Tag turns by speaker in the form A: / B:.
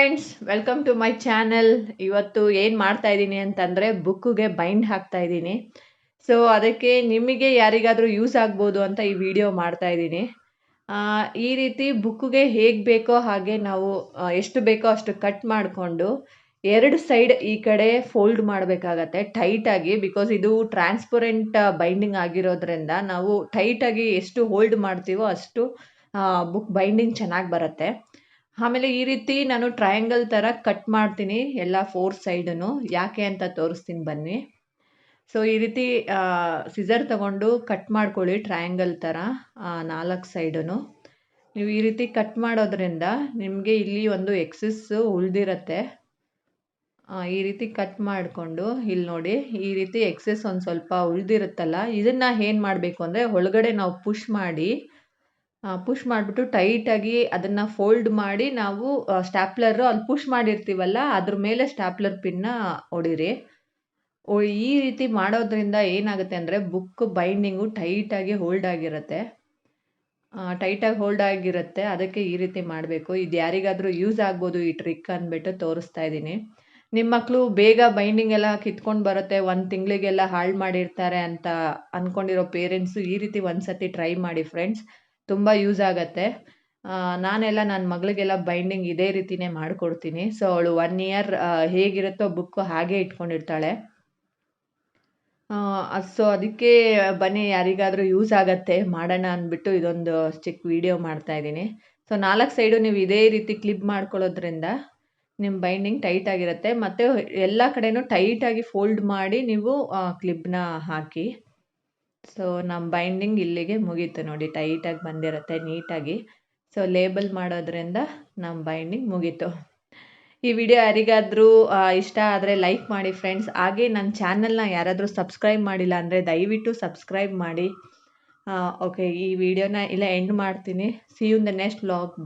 A: Friends, welcome to my channel. ಇವತ್ತು ಏನು ಮಾಡ್ತಾ ಇದ್ದೀನಿ ಅಂತಂದರೆ ಬುಕ್ಕಿಗೆ ಬೈಂಡ್ ಹಾಕ್ತಾ ಇದ್ದೀನಿ. ಸೊ ಅದಕ್ಕೆ ನಿಮಗೆ ಯಾರಿಗಾದರೂ ಯೂಸ್ ಆಗ್ಬೋದು ಅಂತ ಈ ವಿಡಿಯೋ ಮಾಡ್ತಾ ಇದ್ದೀನಿ. ಈ ರೀತಿ ಬುಕ್ಕಿಗೆ ಹೇಗೆ ಬೇಕೋ ಹಾಗೆ ನಾವು ಎಷ್ಟು ಬೇಕೋ ಅಷ್ಟು ಕಟ್ ಮಾಡಿಕೊಂಡು ಎರಡು ಸೈಡ್ ಈ ಕಡೆ ಫೋಲ್ಡ್ ಮಾಡಬೇಕಾಗತ್ತೆ ಟೈಟಾಗಿ. ಬಿಕಾಸ್ ಇದು ಟ್ರಾನ್ಸ್ಪರೆಂಟ್ ಬೈಂಡಿಂಗ್ ಆಗಿರೋದ್ರಿಂದ ನಾವು ಟೈಟಾಗಿ ಎಷ್ಟು ಹೋಲ್ಡ್ ಮಾಡ್ತೀವೋ ಅಷ್ಟು ಬುಕ್ ಬೈಂಡಿಂಗ್ ಚೆನ್ನಾಗಿ ಬರುತ್ತೆ. ಆಮೇಲೆ ಈ ರೀತಿ ನಾನು ಟ್ರಯಾಂಗಲ್ ಥರ ಕಟ್ ಮಾಡ್ತೀನಿ ಎಲ್ಲ 4 ಸೈಡನ್ನು. ಯಾಕೆ ಅಂತ ತೋರಿಸ್ತೀನಿ ಬನ್ನಿ. ಸೊ ಈ ರೀತಿ ಸಿಸರ್ ತಗೊಂಡು ಕಟ್ ಮಾಡ್ಕೊಳ್ಳಿ ಟ್ರಯಾಂಗಲ್ ಥರ 4 ಸೈಡನ್ನು. ನೀವು ಈ ರೀತಿ ಕಟ್ ಮಾಡೋದ್ರಿಂದ ನಿಮಗೆ ಇಲ್ಲಿ ಒಂದು ಎಕ್ಸಸ್ ಉಳಿದಿರತ್ತೆ. ಈ ರೀತಿ ಕಟ್ ಮಾಡಿಕೊಂಡು ಇಲ್ಲಿ ನೋಡಿ, ಈ ರೀತಿ ಎಕ್ಸಸ್ ಒಂದು ಸ್ವಲ್ಪ ಉಳಿದಿರುತ್ತಲ್ಲ, ಇದನ್ನು ಏನು ಮಾಡಬೇಕು ಅಂದರೆ ಒಳಗಡೆ ನಾವು ಪುಷ್ ಮಾಡಿಬಿಟ್ಟು ಟೈಟಾಗಿ ಅದನ್ನು ಫೋಲ್ಡ್ ಮಾಡಿ ನಾವು ಸ್ಟ್ಯಾಪ್ಲರು ಅಲ್ಲಿ ಪುಷ್ ಮಾಡಿರ್ತೀವಲ್ಲ ಅದ್ರ ಮೇಲೆ ಸ್ಟ್ಯಾಪ್ಲರ್ ಪಿನ್ನ ಹೊಡೀರಿ. ಈ ರೀತಿ ಮಾಡೋದ್ರಿಂದ ಏನಾಗುತ್ತೆ ಅಂದರೆ ಬುಕ್ ಬೈಂಡಿಂಗು ಟೈಟಾಗಿ ಹೋಲ್ಡ್ ಆಗಿರುತ್ತೆ. ಅದಕ್ಕೆ ಈ ರೀತಿ ಮಾಡಬೇಕು. ಇದು ಯಾರಿಗಾದರೂ ಯೂಸ್ ಆಗ್ಬೋದು ಈ ಟ್ರಿಕ್ ಅಂದ್ಬಿಟ್ಟು ತೋರಿಸ್ತಾ ಇದ್ದೀನಿ. ನಿಮ್ಮ ಮಕ್ಕಳು ಬೇಗ ಬೈಂಡಿಂಗ್ ಎಲ್ಲ ಕಿತ್ಕೊಂಡು ಬರುತ್ತೆ, 1 ತಿಂಗಳಿಗೆಲ್ಲ ಹಾಳು ಮಾಡಿರ್ತಾರೆ ಅಂತ ಅಂದ್ಕೊಂಡಿರೋ ಪೇರೆಂಟ್ಸು ಈ ರೀತಿ ಒಂದ್ಸತಿ ಟ್ರೈ ಮಾಡಿ ಫ್ರೆಂಡ್ಸ್. ತುಂಬ ಯೂಸ್ ಆಗತ್ತೆ. ನಾನೆಲ್ಲ ನನ್ನ ಮಗಳಿಗೆಲ್ಲ ಬೈಂಡಿಂಗ್ ಇದೇ ರೀತಿನೇ ಮಾಡಿಕೊಡ್ತೀನಿ. ಸೊ ಅವಳು 1 ಇಯರ್ ಹೇಗಿರುತ್ತೋ ಬುಕ್ಕು ಹಾಗೆ ಇಟ್ಕೊಂಡಿರ್ತಾಳೆ. ಸೊ ಅದಕ್ಕೆ ಬನ್ನಿ, ಯಾರಿಗಾದರೂ ಯೂಸ್ ಆಗತ್ತೆ ಮಾಡೋಣ ಅಂದ್ಬಿಟ್ಟು ಇದೊಂದು ಚಿಕ್ಕ ವಿಡಿಯೋ ಮಾಡ್ತಾ ಇದ್ದೀನಿ. ಸೊ 4 ಸೈಡು ನೀವು ಇದೇ ರೀತಿ ಕ್ಲಿಪ್ ಮಾಡ್ಕೊಳ್ಳೋದ್ರಿಂದ ನಿಮ್ಮ ಬೈಂಡಿಂಗ್ ಟೈಟ್ ಆಗಿರುತ್ತೆ. ಮತ್ತು ಎಲ್ಲ ಕಡೆನೂ ಟೈಟಾಗಿ ಫೋಲ್ಡ್ ಮಾಡಿ ನೀವು ಕ್ಲಿಪ್ನ ಹಾಕಿ. ಸೊ ನಮ್ಮ ಬೈಂಡಿಂಗ್ ಇಲ್ಲಿಗೆ ಮುಗೀತು ನೋಡಿ, ಟೈಟಾಗಿ ಬಂದಿರುತ್ತೆ ನೀಟಾಗಿ. ಸೊ ಲೇಬಲ್ ಮಾಡೋದ್ರಿಂದ ನಮ್ಮ ಬೈಂಡಿಂಗ್ ಮುಗೀತು. ಈ ವಿಡಿಯೋ ಯಾರಿಗಾದರೂ ಇಷ್ಟ ಆದರೆ ಲೈಕ್ ಮಾಡಿ ಫ್ರೆಂಡ್ಸ್. ಹಾಗೆ ನನ್ನ ಚಾನಲ್ನ ಯಾರಾದರೂ ಸಬ್ಸ್ಕ್ರೈಬ್ ಮಾಡಿಲ್ಲ ಅಂದರೆ ದಯವಿಟ್ಟು ಸಬ್ಸ್ಕ್ರೈಬ್ ಮಾಡಿ. ಓಕೆ, ಈ ವಿಡಿಯೋನ ಇಲ್ಲ ಎಂಡ್ ಮಾಡ್ತೀನಿ. See you in the next vlog.